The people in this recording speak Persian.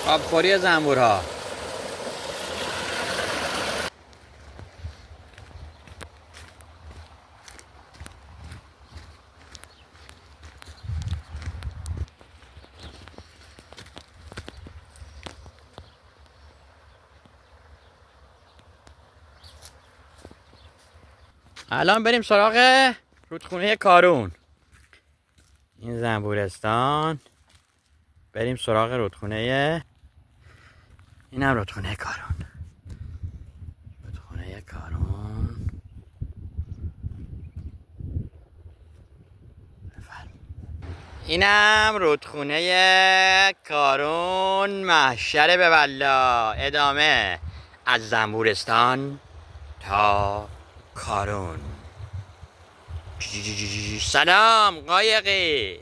آبخوری زنبورها. الان بریم سراغ رودخونه کارون. این زنبورستان، بریم سراغ رودخونه. اینم رودخونه کارون. رودخونه کارون. اینم رودخونه کارون. محشر به والله. ادامه از زنبورستان تا کارون. سلام قایقی.